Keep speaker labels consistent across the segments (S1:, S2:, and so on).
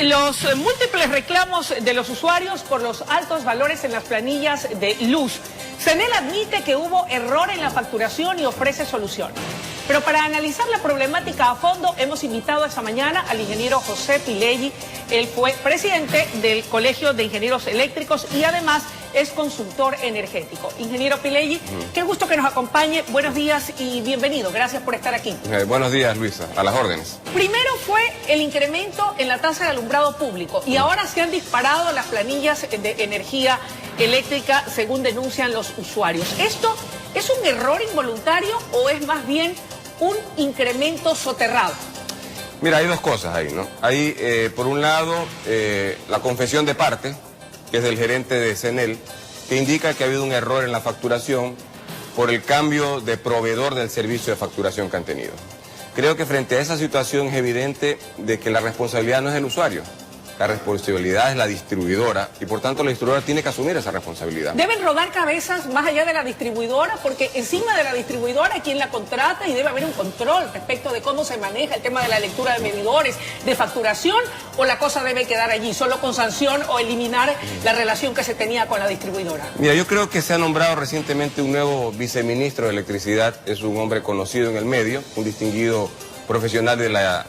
S1: Los múltiples reclamos de los usuarios por los altos valores en las planillas de luz. CENEL admite que hubo error en la facturación y ofrece soluciones. Pero para analizar la problemática a fondo, hemos invitado esta mañana al ingeniero José Pileggi. Él fue presidente del Colegio de Ingenieros Eléctricos y además es consultor energético. Ingeniero Pileggi, qué gusto que nos acompañe. Buenos días y bienvenido. Gracias por estar aquí.
S2: Buenos días, Luisa. A las órdenes.
S1: Primero fue el incremento en la tasa de alumbrado público y ahora se han disparado las planillas de energía eléctrica, según denuncian los usuarios. ¿Esto es un error involuntario o es más bien un incremento soterrado?
S2: Mira, hay dos cosas ahí, ¿no? Hay, por un lado, la confesión de parte, que es del gerente de CENEL, que indica que ha habido un error en la facturación por el cambio de proveedor del servicio de facturación que han tenido. Creo que frente a esa situación es evidente de que la responsabilidad no es del usuario. La responsabilidad es la distribuidora y por tanto la distribuidora tiene que asumir esa responsabilidad.
S1: Deben rodar cabezas más allá de la distribuidora porque encima de la distribuidora hay quien la contrata y debe haber un control respecto de cómo se maneja el tema de la lectura de medidores, de facturación, o la cosa debe quedar allí solo con sanción o eliminar la relación que se tenía con la distribuidora.
S2: Mira, yo creo que se ha nombrado recientemente un nuevo viceministro de Electricidad. Es un hombre conocido en el medio, un distinguido profesional de la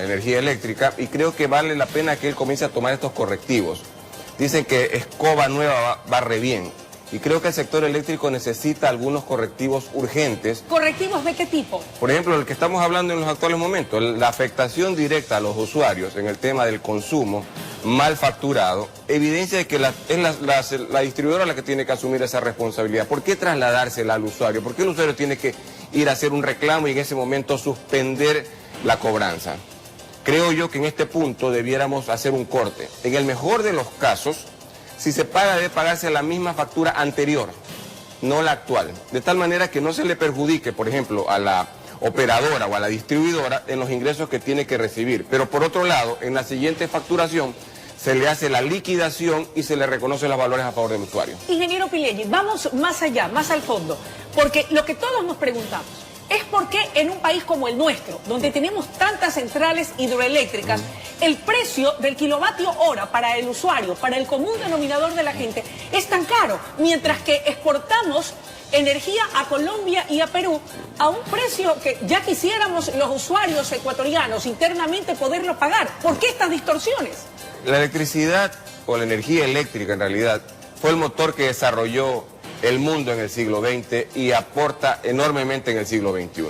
S2: energía eléctrica, y creo que vale la pena que él comience a tomar estos correctivos. Dicen que escoba nueva barre bien, y creo que el sector eléctrico necesita algunos correctivos urgentes.
S1: ¿Correctivos de qué tipo?
S2: Por ejemplo, el que estamos hablando en los actuales momentos, la afectación directa a los usuarios en el tema del consumo mal facturado, evidencia de que es la distribuidora la que tiene que asumir esa responsabilidad. ¿Por qué trasladársela al usuario? ¿Por qué el usuario tiene que ir a hacer un reclamo y en ese momento suspender la cobranza? Creo yo que en este punto debiéramos hacer un corte. En el mejor de los casos, si se paga, debe pagarse la misma factura anterior, no la actual. De tal manera que no se le perjudique, por ejemplo, a la operadora o a la distribuidora en los ingresos que tiene que recibir. Pero por otro lado, en la siguiente facturación, se le hace la liquidación y se le reconocen los valores a favor del usuario.
S1: Ingeniero Pileggi, vamos más allá, más al fondo, porque lo que todos nos preguntamos es por qué en un país como el nuestro, donde tenemos tantas centrales hidroeléctricas, el precio del kilovatio hora para el usuario, para el común denominador de la gente, es tan caro, mientras que exportamos energía a Colombia y a Perú a un precio que ya quisiéramos los usuarios ecuatorianos internamente poderlo pagar. ¿Por qué estas distorsiones?
S2: La electricidad, o la energía eléctrica en realidad, fue el motor que desarrolló el mundo en el siglo XX y aporta enormemente en el siglo XXI.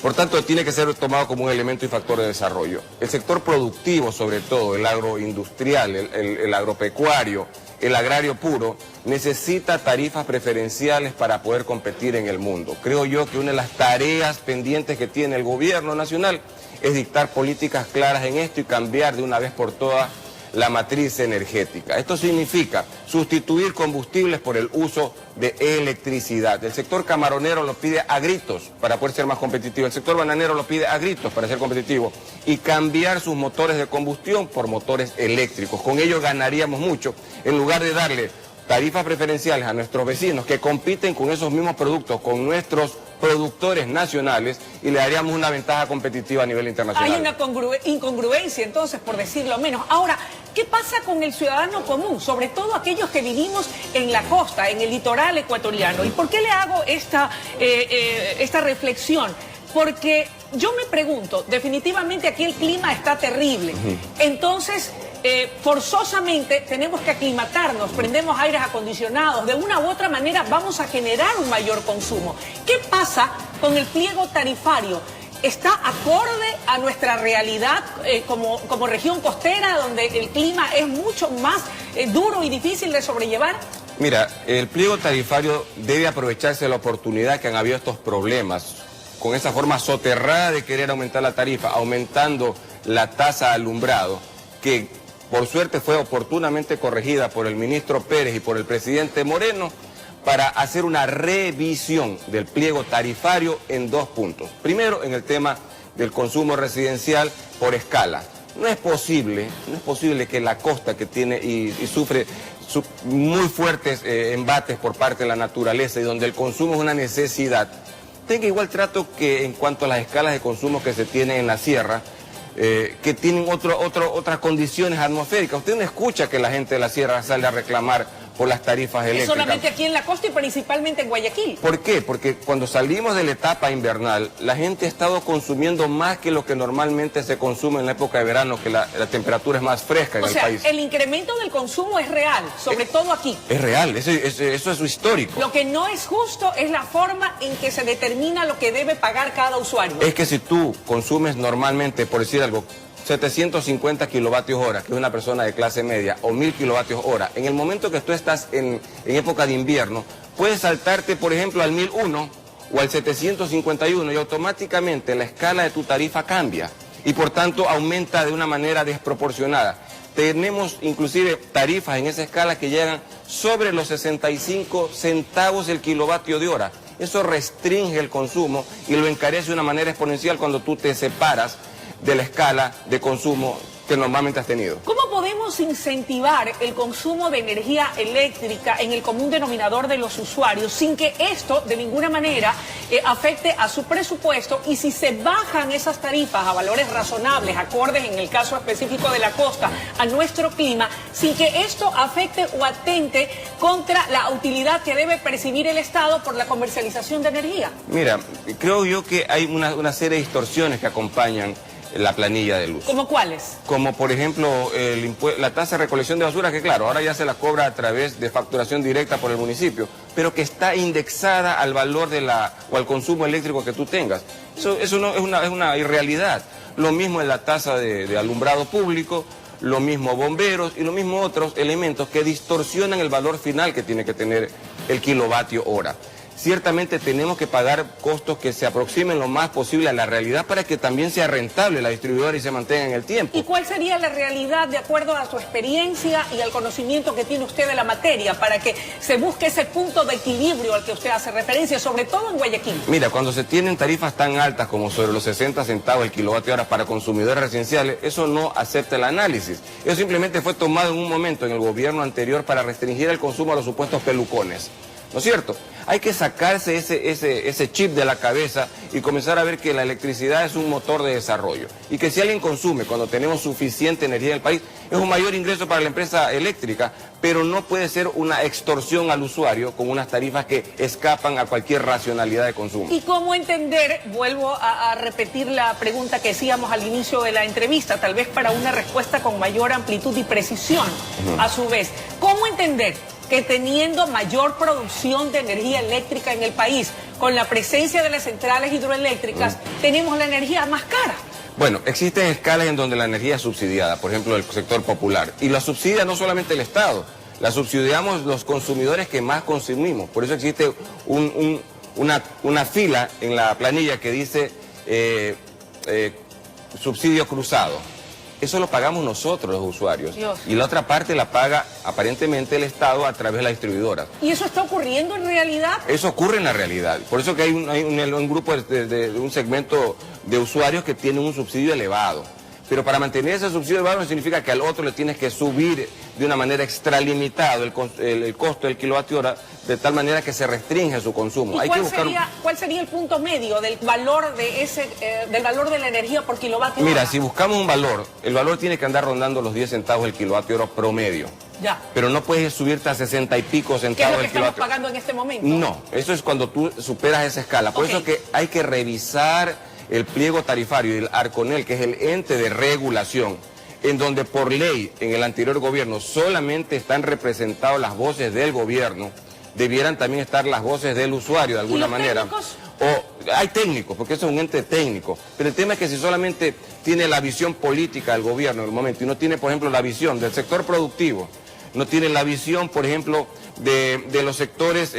S2: Por tanto, tiene que ser tomado como un elemento y factor de desarrollo. El sector productivo, sobre todo, el agroindustrial, el agropecuario, el agrario puro, necesita tarifas preferenciales para poder competir en el mundo. Creo yo que una de las tareas pendientes que tiene el gobierno nacional es dictar políticas claras en esto y cambiar de una vez por todas la matriz energética. Esto significa sustituir combustibles por el uso de electricidad. El sector camaronero lo pide a gritos para poder ser más competitivo. El sector bananero lo pide a gritos para ser competitivo. Y cambiar sus motores de combustión por motores eléctricos. Con ello ganaríamos mucho, en lugar de darle tarifas preferenciales a nuestros vecinos que compiten con esos mismos productos, con nuestros productores nacionales, y le daríamos una ventaja competitiva a nivel internacional.
S1: Hay una incongruencia, entonces, por decirlo menos. Ahora, ¿qué pasa con el ciudadano común? Sobre todo aquellos que vivimos en la costa, en el litoral ecuatoriano. ¿Y por qué le hago esta reflexión? Porque yo me pregunto, definitivamente aquí el clima está terrible. Entonces, forzosamente tenemos que aclimatarnos, prendemos aires acondicionados, de una u otra manera vamos a generar un mayor consumo. ¿Qué pasa con el pliego tarifario? ¿Está acorde a nuestra realidad como región costera, donde el clima es mucho más duro y difícil de sobrellevar?
S2: Mira, el pliego tarifario debe aprovecharse de la oportunidad que han habido estos problemas, con esa forma soterrada de querer aumentar la tarifa, aumentando la tasa de alumbrado, que por suerte fue oportunamente corregida por el ministro Pérez y por el presidente Moreno, para hacer una revisión del pliego tarifario en dos puntos. Primero, en el tema del consumo residencial por escala. No es posible que la costa, que tiene y sufre muy fuertes embates por parte de la naturaleza y donde el consumo es una necesidad, tenga igual trato que en cuanto a las escalas de consumo que se tienen en la sierra, que tienen otras condiciones atmosféricas. Usted no escucha que la gente de la sierra sale a reclamar por las tarifas eléctricas.
S1: Solamente aquí en la costa y principalmente en Guayaquil.
S2: ¿Por qué? Porque cuando salimos de la etapa invernal, la gente ha estado consumiendo más que lo que normalmente se consume en la época de verano, que la temperatura es más fresca en el país.
S1: O sea, el incremento del consumo es real, sobre todo aquí.
S2: Es real, eso es histórico.
S1: Lo que no es justo es la forma en que se determina lo que debe pagar cada usuario.
S2: Es que si tú consumes normalmente, por decir algo, 750 kilovatios hora, que es una persona de clase media, o 1000 kilovatios hora, en el momento que tú estás en época de invierno, puedes saltarte, por ejemplo, al 1001 o al 751 y automáticamente la escala de tu tarifa cambia y por tanto aumenta de una manera desproporcionada. Tenemos inclusive tarifas en esa escala que llegan sobre los 65 centavos el kilovatio de hora. Eso restringe el consumo y lo encarece de una manera exponencial cuando tú te separas de la escala de consumo que normalmente has tenido.
S1: ¿Cómo podemos incentivar el consumo de energía eléctrica en el común denominador de los usuarios sin que esto de ninguna manera afecte a su presupuesto? Y si se bajan esas tarifas a valores razonables, acordes en el caso específico de la costa, a nuestro clima, sin que esto afecte o atente contra la utilidad que debe percibir el Estado por la comercialización de energía.
S2: Mira, creo yo que hay una serie de distorsiones que acompañan la planilla de luz.
S1: ¿Cómo cuáles?
S2: Como por ejemplo la tasa de recolección de basura, que claro, ahora ya se la cobra a través de facturación directa por el municipio, pero que está indexada al valor o al consumo eléctrico que tú tengas. Eso no es una irrealidad. Lo mismo en la tasa de alumbrado público, lo mismo bomberos y lo mismo otros elementos que distorsionan el valor final que tiene que tener el kilovatio hora. Ciertamente tenemos que pagar costos que se aproximen lo más posible a la realidad para que también sea rentable la distribuidora y se mantenga en el tiempo.
S1: ¿Y cuál sería la realidad de acuerdo a su experiencia y al conocimiento que tiene usted de la materia para que se busque ese punto de equilibrio al que usted hace referencia, sobre todo en Guayaquil?
S2: Mira, cuando se tienen tarifas tan altas como sobre los 60 centavos el kilovatio hora para consumidores residenciales, eso no acepta el análisis. Eso simplemente fue tomado en un momento en el gobierno anterior para restringir el consumo a los supuestos pelucones. ¿No es cierto? Hay que sacarse ese chip de la cabeza y comenzar a ver que la electricidad es un motor de desarrollo. Y que si alguien consume cuando tenemos suficiente energía en el país, es un mayor ingreso para la empresa eléctrica, pero no puede ser una extorsión al usuario con unas tarifas que escapan a cualquier racionalidad de consumo.
S1: ¿Y cómo entender? Vuelvo a repetir la pregunta que hacíamos al inicio de la entrevista, tal vez para una respuesta con mayor amplitud y precisión. A su vez, ¿cómo entender que teniendo mayor producción de energía eléctrica en el país, con la presencia de las centrales hidroeléctricas, tenemos la energía más cara?
S2: Bueno, existen escalas en donde la energía es subsidiada, por ejemplo, el sector popular. Y la subsidia no solamente el Estado, la subsidiamos los consumidores que más consumimos. Por eso existe una fila en la planilla que dice subsidio cruzado. Eso lo pagamos nosotros los usuarios.
S1: Dios.
S2: Y la otra parte la paga aparentemente el Estado a través de las distribuidoras.
S1: ¿Y eso está ocurriendo en realidad?
S2: Eso ocurre en la realidad. Por eso que hay un grupo de un segmento de usuarios que tienen un subsidio elevado. Pero para mantener ese subsidio elevado no significa que al otro le tienes que subir de una manera extralimitado el costo del kilovatio hora, de tal manera que se restringe su consumo.
S1: ¿Y cuál sería el punto medio del valor del valor de la energía por kilovatio hora?
S2: Mira, si buscamos un valor, el valor tiene que andar rondando los 10 centavos el kilovatio hora promedio.
S1: Ya.
S2: Pero no puedes subirte a 60 y pico centavos el kilovatio.
S1: ¿Qué es lo que estamos pagando en este momento?
S2: No, eso es cuando tú superas esa escala. Por eso que hay que revisar el pliego tarifario y el ARCONEL, que es el ente de regulación, en donde por ley en el anterior gobierno solamente están representadas las voces del gobierno, debieran también estar las voces del usuario de alguna manera.
S1: ¿Técnicos?
S2: Hay técnicos, porque eso es un ente técnico, pero el tema es que si solamente tiene la visión política del gobierno en el momento y no tiene, por ejemplo, la visión del sector productivo, no tiene la visión, por ejemplo, de los sectores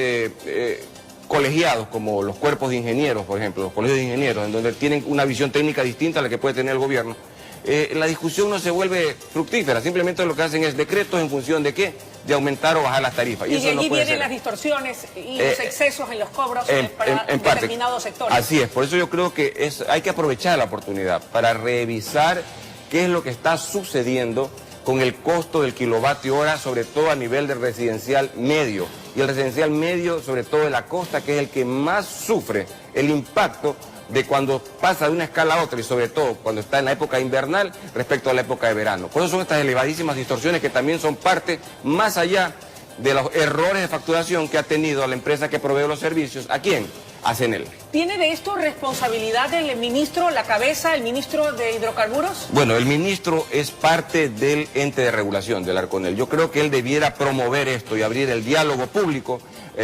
S2: colegiados, como los cuerpos de ingenieros, por ejemplo, los colegios de ingenieros, en donde tienen una visión técnica distinta a la que puede tener el gobierno, la discusión no se vuelve fructífera, simplemente lo que hacen es decretos en función de qué, de aumentar o bajar las tarifas.
S1: Y
S2: eso no
S1: allí
S2: puede
S1: vienen
S2: ser.
S1: las distorsiones y los excesos en los cobros para
S2: en parte,
S1: determinados sectores.
S2: Así es, por eso yo creo que hay que aprovechar la oportunidad para revisar qué es lo que está sucediendo con el costo del kilovatio hora, sobre todo a nivel del residencial medio. Y el residencial medio, sobre todo de la costa, que es el que más sufre el impacto de cuando pasa de una escala a otra y sobre todo cuando está en la época invernal respecto a la época de verano. Por eso son estas elevadísimas distorsiones que también son parte más allá de los errores de facturación que ha tenido la empresa que provee los servicios. ¿A quién? A CENEL.
S1: ¿Tiene de esto responsabilidad el ministro, la cabeza, el ministro de Hidrocarburos?
S2: Bueno, el ministro es parte del ente de regulación, del Arconel. Yo creo que él debiera promover esto y abrir el diálogo público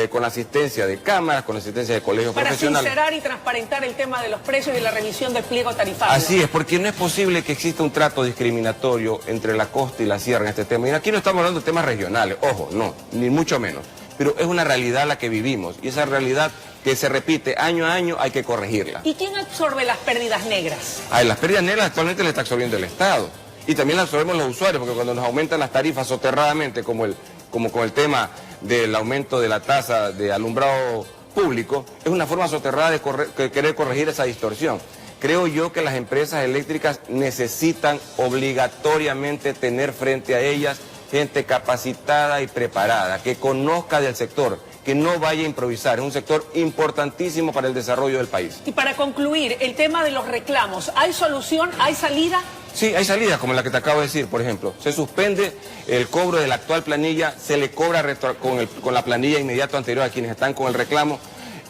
S2: con la asistencia de cámaras, con la asistencia de colegios profesionales.
S1: Para sincerar y transparentar el tema de los precios y de la revisión del pliego tarifario.
S2: Así es, porque no es posible que exista un trato discriminatorio entre la costa y la sierra en este tema. Y aquí no estamos hablando de temas regionales, ojo, no, ni mucho menos. Pero es una realidad la que vivimos y esa realidad que se repite año a año hay que corregirla.
S1: ¿Y quién absorbe las pérdidas negras?
S2: Las pérdidas negras actualmente las está absorbiendo el Estado y también las absorbemos los usuarios, porque cuando nos aumentan las tarifas soterradamente, como con el tema del aumento de la tasa de alumbrado público, es una forma soterrada de querer corregir esa distorsión. Creo yo que las empresas eléctricas necesitan obligatoriamente tener frente a ellas gente capacitada y preparada, que conozca del sector, que no vaya a improvisar. Es un sector importantísimo para el desarrollo del país.
S1: Y para concluir, el tema de los reclamos, ¿hay solución? ¿Hay salida?
S2: Sí, hay salidas, como la que te acabo de decir, por ejemplo. Se suspende el cobro de la actual planilla, se le cobra con la planilla inmediata anterior a quienes están con el reclamo.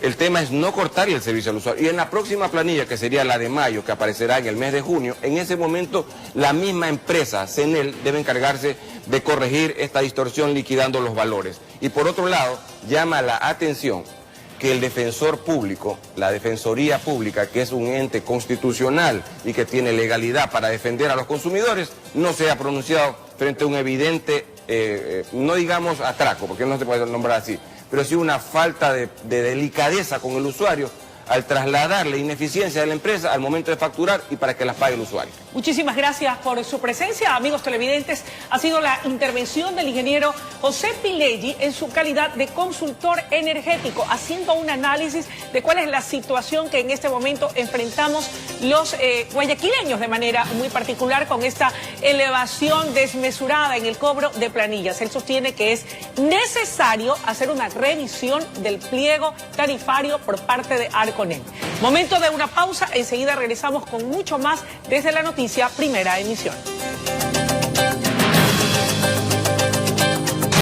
S2: El tema es no cortar el servicio al usuario. Y en la próxima planilla, que sería la de mayo, que aparecerá en el mes de junio, en ese momento la misma empresa, CENEL, debe encargarse de corregir esta distorsión liquidando los valores. Y por otro lado, llama la atención que el defensor público, la Defensoría Pública, que es un ente constitucional y que tiene legalidad para defender a los consumidores, no se ha pronunciado frente a un evidente, no digamos atraco, porque no se puede nombrar así, pero sí una falta de delicadeza con el usuario al trasladar la ineficiencia de la empresa al momento de facturar y para que las pague el usuario.
S1: Muchísimas gracias por su presencia, amigos televidentes. Ha sido la intervención del ingeniero José Pileggi en su calidad de consultor energético, haciendo un análisis de cuál es la situación que en este momento enfrentamos los guayaquileños de manera muy particular con esta elevación desmesurada en el cobro de planillas. Él sostiene que es necesario hacer una revisión del pliego tarifario por parte de Arconel. Momento de una pausa, enseguida regresamos con mucho más desde la noticia Primera Emisión.